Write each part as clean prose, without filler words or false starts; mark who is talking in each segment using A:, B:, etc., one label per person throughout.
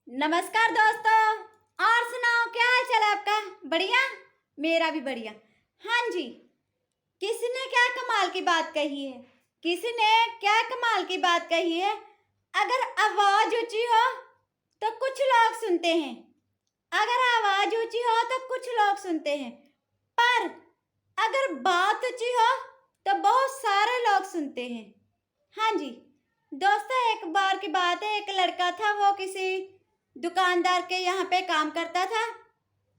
A: नमस्कार दोस्तों। और सुनाओ, क्या हाल चाल है आपका? बढ़िया। मेरा भी बढ़िया। हाँ जी। किसी ने क्या कमाल की बात कही है? किसी ने क्या कमाल की बात कही है? अगर आवाज ऊंची हो तो कुछ लोग सुनते हैं। अगर आवाज ऊंची हो तो कुछ लोग सुनते हैं, पर अगर बात ऊंची हो तो बहुत सारे लोग सुनते हैं। हाँ जी दोस्तों, एक बार की बात है। एक लड़का था, वो किसी दुकानदार के यहाँ पे काम करता था।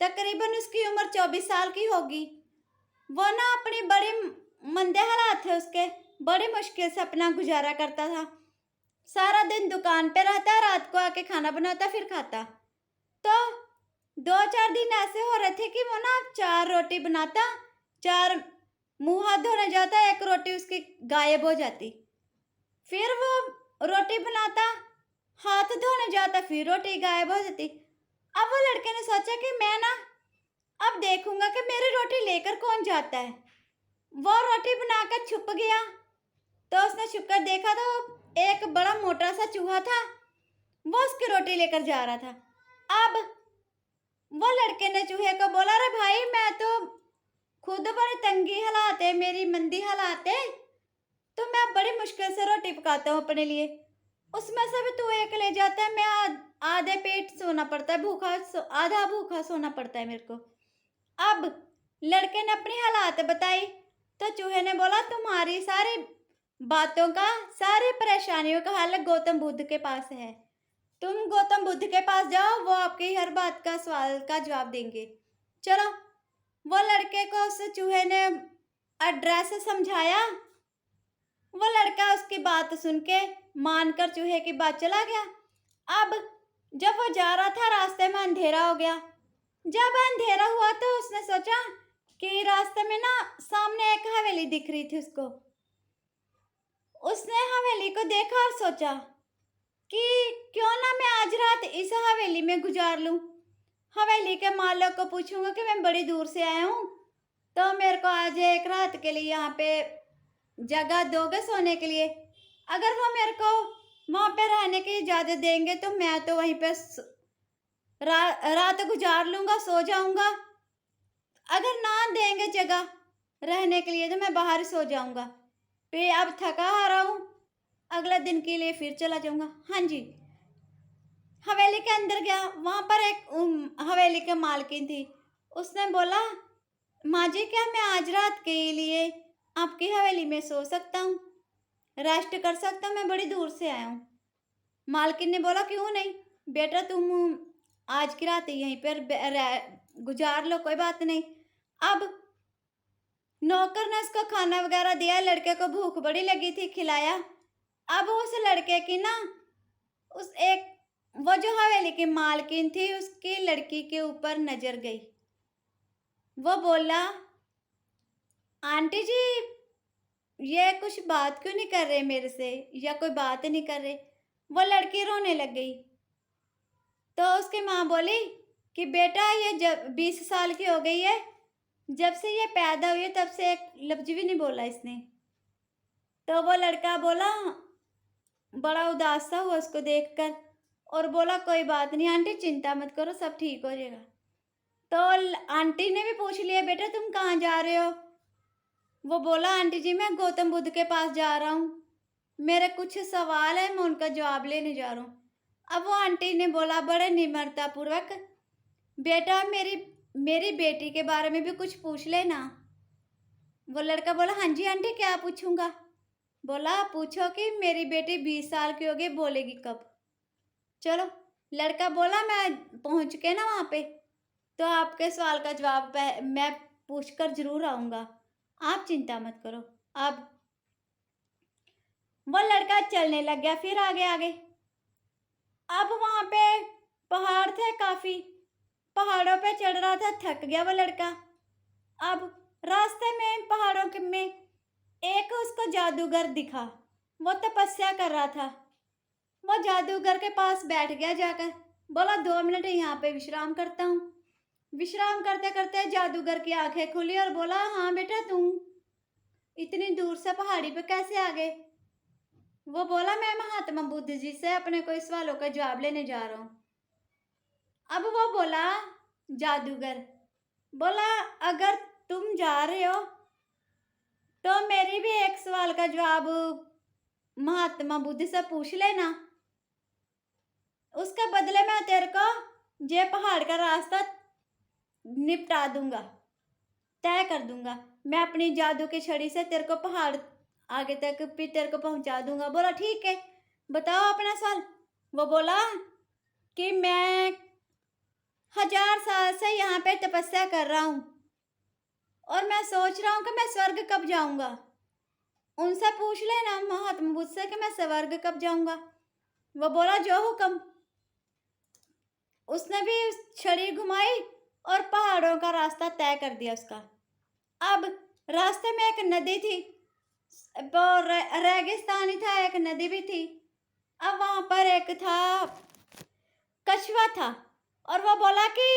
A: तकरीबन उसकी उम्र 24 साल की होगी। वो ना अपनी बड़ी मंदे हालात थे उसके, बड़ी मुश्किल से अपना गुजारा करता था। सारा दिन दुकान पे रहता, रात को आके खाना बनाता फिर खाता। तो 2-4 दिन ऐसे हो रहे थे कि वो ना 4 रोटी बनाता, 4 मुंह हाथ धोने जाता, एक रोटी उसकी गायब हो जाती। फिर वो रोटी बनाता, हाथ धोने जाता, फिर रोटी गायब हो जाती। अब वो लड़के ने सोचा कि मैं ना अब देखूंगा कि मेरी रोटी लेकर कौन जाता है। वो रोटी बनाकर छुप गया। तो उसने छुप कर देखा तो एक बड़ा मोटा सा चूहा था, वो उसकी रोटी लेकर जा रहा था। अब वो लड़के ने चूहे को बोला, अरे भाई, मैं तो खुद बड़ी तंगी हालात है, मेरी मंदी हालात है, तो मैं बड़ी मुश्किल से रोटी पकाता हूँ अपने लिए, उसमें से भी तू एक ले जाता है। मैं आधे पेट सोना पड़ता है, आधा भूखा सोना पड़ता है मेरे को। अब लड़के ने अपनी हालात बताई तो चूहे ने बोला, तुम्हारी सारी बातों का, सारी परेशानियों का हल गौतम बुद्ध के पास है। तुम गौतम बुद्ध के पास जाओ, वो आपकी हर बात का सवाल का जवाब देंगे। चलो, वो लड़के को उस चूहे ने एड्रेस समझाया। वो लड़का उसकी बात सुन के मानकर चूहे की बात चला गया। अब जब वो जा रहा था, रास्ते में अंधेरा हो गया। जब अंधेरा हुआ तो उसने सोचा कि रास्ते में ना सामने एक हवेली दिख रही थी उसको। उसने हवेली को देखा और सोचा कि क्यों ना मैं आज रात इस हवेली में गुजार लूं। हवेली के मालिक को पूछूंगा कि मैं बड़ी दूर से आया हूँ, तो मेरे को आज एक रात के लिए यहाँ पे जगह दोगे सोने के लिए। अगर वो मेरे को वहाँ पे रहने की इजाज़त देंगे तो मैं तो वहीं पे रात गुजार लूँगा, सो जाऊँगा। अगर ना देंगे जगह रहने के लिए तो मैं बाहर सो जाऊँगा। फिर अब थका हारा हूँ, अगले दिन के लिए फिर चला जाऊँगा। हाँ जी, हवेली के अंदर गया। वहाँ पर एक हवेली के मालकिन थी। उसने बोला, माँ जी, क्या मैं आज रात के लिए आपकी हवेली में सो सकता हूँ, रेस्ट कर सकता हूँ? मैं बड़ी दूर से आया हूँ। मालकिन ने बोला, क्यों नहीं बेटा, तुम आज की रात यहीं पर गुजार लो, कोई बात नहीं। अब नौकर ने उसको खाना वगैरह दिया, लड़के को भूख बड़ी लगी थी, खिलाया। अब उस लड़के की ना उस एक वो जो हवेली की मालकिन थी, उसकी लड़की के ऊपर नजर गई। वो बोला, आंटी जी, ये कुछ बात क्यों नहीं कर रहे मेरे से, या कोई बात नहीं कर रहे। वो लड़की रोने लग गई। तो उसकी माँ बोली कि बेटा, ये जब 20 साल की हो गई है, जब से ये पैदा हुई है तब से एक लफ्ज भी नहीं बोला इसने। तो वो लड़का बोला, बड़ा उदास सा हुआ उसको देखकर, और बोला, कोई बात नहीं आंटी, चिंता मत करो, सब ठीक हो जाएगा। तो आंटी ने भी पूछ लिया, बेटा तुम कहाँ जा रहे हो? वो बोला, आंटी जी, मैं गौतम बुद्ध के पास जा रहा हूँ, मेरे कुछ सवाल है, मैं उनका जवाब लेने जा रहा हूँ। अब वो आंटी ने बोला बड़े निम्रता पूर्वक, बेटा मेरी मेरी बेटी के बारे में भी कुछ पूछ लेना। वो लड़का बोला, हाँ जी आंटी, क्या पूछूंगा? बोला, पूछो कि मेरी बेटी 20 साल की होगी, बोलेगी कब? चलो, लड़का बोला, मैं पहुंच के ना वहाँ पे तो आपके सवाल का जवाब मैं पूछ कर जरूर आऊँगा, आप चिंता मत करो। अब वो लड़का चलने लग गया, फिर आगे आगे। अब वहाँ पे पहाड़ थे काफ़ी, पहाड़ों पे चढ़ रहा था, थक गया वो लड़का। अब रास्ते में पहाड़ों के में एक उसको जादूगर दिखा, वो तपस्या कर रहा था। वो जादूगर के पास बैठ गया जाकर, बोला, 2 मिनट यहाँ पे विश्राम करता हूँ। विश्राम करते करते जादूगर की आंखें खुली और बोला, हाँ बेटा, तुम इतनी दूर से पहाड़ी पे कैसे आ गए? वो बोला, मैं महात्मा बुद्ध जी से अपने कोई सवालों का जवाब लेने जा रहा हूँ। अब वो बोला जादूगर, बोला अगर तुम जा रहे हो तो मेरी भी एक सवाल का जवाब महात्मा बुद्ध से पूछ लेना। उसके बदले मैं तेरे को ये पहाड़ का रास्ता निपटा दूंगा, तय कर दूंगा। मैं अपनी जादू की छड़ी से तेरे को पहाड़ आगे तक भी तेरे को पहुंचा दूंगा। बोला ठीक है, बताओ अपना सवाल। वो बोला कि मैं 1000 साल से यहाँ पे तपस्या कर रहा हूँ और मैं सोच रहा हूँ कि मैं स्वर्ग कब जाऊंगा। उनसे पूछ लेना महात्मा बुद्ध से कि मैं स्वर्ग कब जाऊंगा। वो बोला जो हुक्म। उसने भी छड़ी घुमाई और पहाड़ों का रास्ता तय कर दिया उसका। अब रास्ते में एक नदी थी, रेगिस्तानी था, एक नदी भी थी। अब वहां पर एक था कछुआ था और वो बोला कि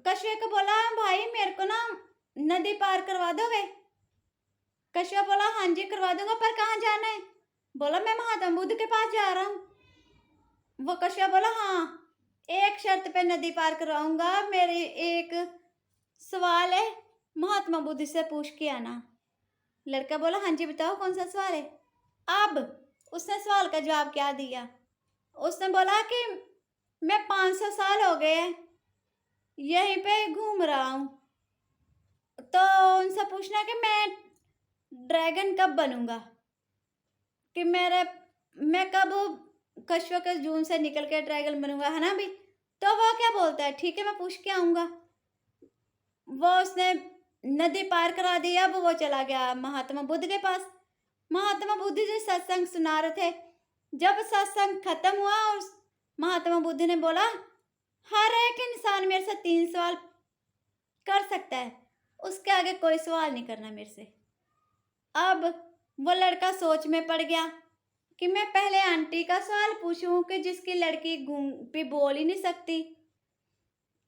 A: कछुए को बोला भाई मेरे को ना नदी पार करवा दोगे। कछुआ बोला हाँ जी करवा दूंगा, पर कहाँ जाना है। बोला मैं महात्मा बुद्ध के पास जा रहा हूँ। वो कछुआ बोला हाँ एक शर्त पे नदी पार करवाऊंगा, मेरी एक सवाल है, महात्मा बुद्ध से पूछ के आना। लड़का बोला हाँ जी बताओ कौन सा सवाल है। अब उसने सवाल का जवाब क्या दिया। उसने बोला कि मैं 500 साल हो गए यहीं पे घूम रहा हूँ, तो उनसे पूछना कि मैं ड्रैगन कब बनूंगा, कि मैं कब कछुआ के जून से निकल के ड्रैगन बनूंगा, है ना भी। तो वो क्या बोलता है ठीक है मैं पूछ के आऊंगा। वो उसने नदी पार करा दी। अब वो चला गया महात्मा बुद्ध के पास। महात्मा बुद्ध जी सत्संग सुना रहे थे। जब सत्संग खत्म हुआ और महात्मा बुद्ध ने बोला हर एक इंसान मेरे से 3 सवाल कर सकता है, उसके आगे कोई सवाल नहीं करना मेरे से। अब वो लड़का सोच में पड़ गया कि मैं पहले आंटी का सवाल पूछूं कि जिसकी लड़की गूंग भी बोल ही नहीं सकती,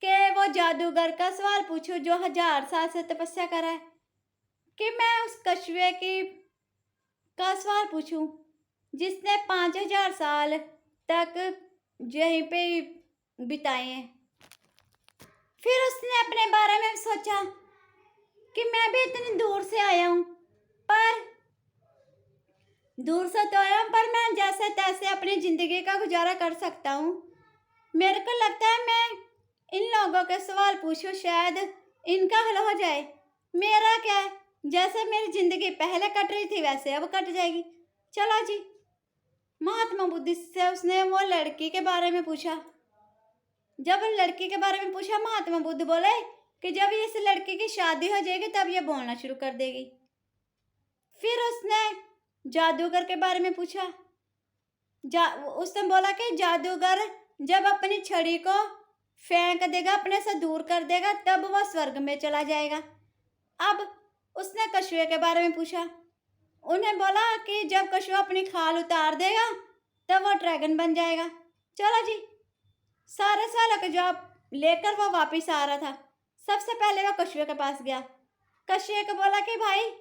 A: कि वो जादूगर का सवाल पूछूं जो 1000 साल से तपस्या कर रहा है, कि मैं उस कछुए की का सवाल पूछूं जिसने 5000 साल तक यहीं पे बिताए हैं। फिर उसने अपने बारे में सोचा कि मैं भी इतनी दूर से आया हूं, पर दूर से तो आया हूं पर मैं जैसे तैसे अपनी जिंदगी का गुजारा कर सकता हूं। मेरे को लगता है मैं इन लोगों के सवाल पूछूं, शायद इनका हल हो जाए। मेरा क्या है, जैसे मेरी जिंदगी पहले कट रही थी वैसे अब कट जाएगी। चलो जी। महात्मा बुद्ध से उसने वो लड़की के बारे में पूछा। जब लड़की के बारे में पूछा महात्मा बुद्ध बोले कि जब इस लड़की की शादी हो जाएगी तब ये बोलना शुरू कर देगी। फिर उसने जादूगर के बारे में पूछा। उसने बोला कि जादूगर जब अपनी छड़ी को फेंक देगा, अपने से दूर कर देगा, तब वह स्वर्ग में चला जाएगा। अब उसने कछुए के बारे में पूछा। उन्हें बोला कि जब कछुआ अपनी खाल उतार देगा तब वह ड्रैगन बन जाएगा। चलो जी। सारे सवालों का जवाब लेकर वह वापिस आ रहा था। सबसे पहले वह कछुए के पास गया। कछुए को बोला कि भाई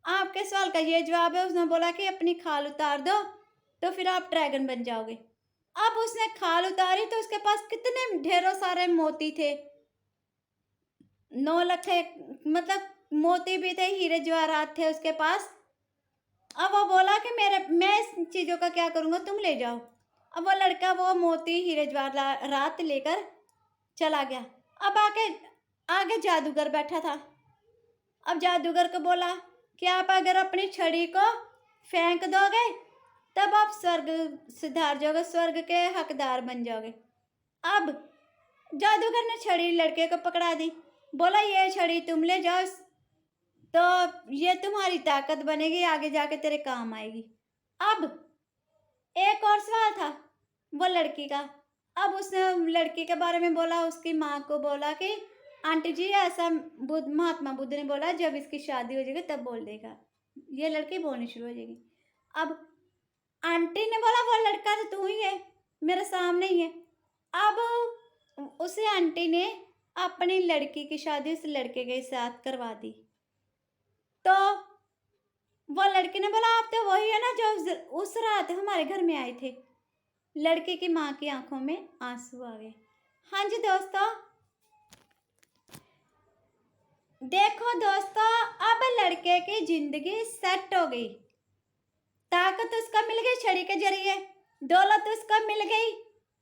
A: आपके सवाल का ये जवाब है। उसने बोला कि अपनी खाल उतार दो तो फिर आप ड्रैगन बन जाओगे। अब उसने खाल उतारी तो उसके पास कितने ढेरों सारे मोती थे, 9 लाख मतलब मोती भी थे, हीरे जवाहरात थे उसके पास। अब वो बोला कि मैं इस चीज़ों का क्या करूँगा, तुम ले जाओ। अब वो लड़का वो मोती हीरे जवाहरात लेकर चला गया। अब आगे जादूगर बैठा था। अब जादूगर को बोला कि आप अगर अपनी छड़ी को फेंक दोगे तब आप स्वर्ग सुधार जाओगे, स्वर्ग के हकदार बन जाओगे। अब जादूगर ने छड़ी लड़के को पकड़ा दी। बोला ये छड़ी तुम ले जाओ, तो ये तुम्हारी ताकत बनेगी, आगे जाके तेरे काम आएगी। अब एक और सवाल था वो लड़की का। अब उसने लड़की के बारे में बोला, उसकी माँ को बोला कि आंटी जी ऐसा महात्मा बुद्ध ने बोला जब इसकी शादी हो जाएगी तब बोल देगा, ये लड़की बोलनी शुरू हो जाएगी। अब आंटी ने बोला वो लड़का तो तू ही है, मेरे सामने ही है। अब उसे आंटी ने अपनी लड़की की शादी उस लड़के के साथ करवा दी। तो वो लड़की ने बोला आप तो वही है ना जो उस रात हमारे घर में आए थे। लड़के की माँ की आंखों में आंसू आ गए। हाँ जी दोस्तों, देखो दोस्तों, अब लड़के की जिंदगी सेट हो गई। ताकत उसको मिल गई छड़ी के जरिए, दौलत उसको मिल गई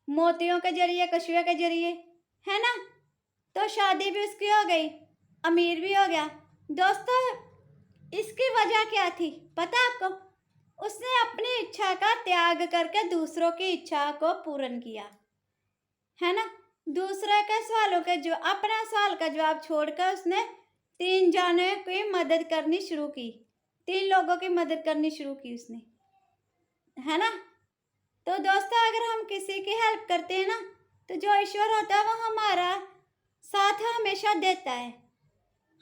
A: मोतियों के जरिए, कछुए के जरिए, है ना। तो शादी भी उसकी हो गई, अमीर भी हो गया। दोस्तों, इसकी वजह क्या थी पता है आपको? उसने अपनी इच्छा का त्याग करके दूसरों की इच्छा को पूर्ण किया, है ना। दूसरे के सवालों के जो अपना सवाल का जवाब छोड़कर उसने 3 जाने की मदद करनी शुरू की, 3 लोगों की मदद करनी शुरू की उसने, है ना। तो दोस्तों, अगर हम किसी की हेल्प करते हैं ना, तो जो ईश्वर होता है वो हमारा साथ हमेशा देता है।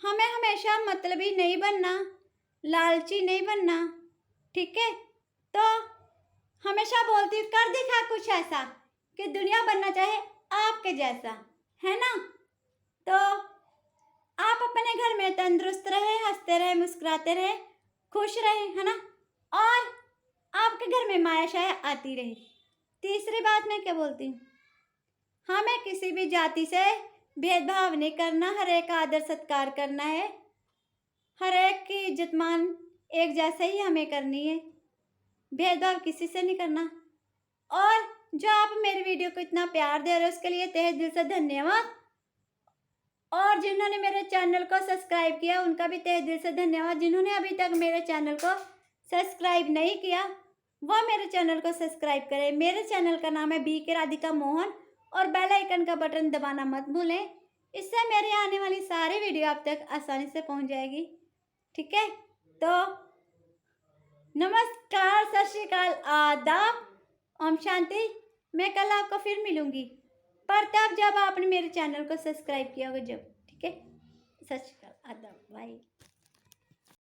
A: हमें हमेशा मतलबी नहीं बनना, लालची नहीं बनना, ठीक है। तो हमेशा बोलती हूँ, कर दिखा कुछ ऐसा कि दुनिया बनना चाहे आपके जैसा, है ना। तो आप अपने घर में तंदुरुस्त रहे, हंसते रहे, मुस्कुराते रहे, खुश रहे, है ना। और आपके घर में माया शाया आती रहे। तीसरी बात मैं क्या बोलती हूँ, हमें किसी भी जाति से भेदभाव नहीं करना, हर एक का आदर सत्कार करना है, हर एक की इज्जत मान एक जैसे ही हमें करनी है, भेदभाव किसी से नहीं करना। और जो आप मेरी वीडियो को इतना प्यार दे रहे हो उसके लिए तहे दिल से धन्यवाद। और जिन्होंने मेरे चैनल को सब्सक्राइब किया उनका भी तहे दिल से धन्यवाद। जिन्होंने अभी तक मेरे चैनल को सब्सक्राइब नहीं किया वो मेरे चैनल को सब्सक्राइब करें। मेरे चैनल का नाम है बी के राधिका मोहन, और बेल आइकन का बटन दबाना मत भूलें। इससे मेरे आने वाली सारी वीडियो आप तक आसानी से पहुंच जाएगी, ठीक है। तो नमस्कार, सत श्री अकाल, आदाब, ओम शांति। मैं कल आपको फिर मिलूंगी, पर तब जब आपने मेरे चैनल को सब्सक्राइब किया होगा जब, ठीक है। सत श्री अकाल, आदाब, बाय।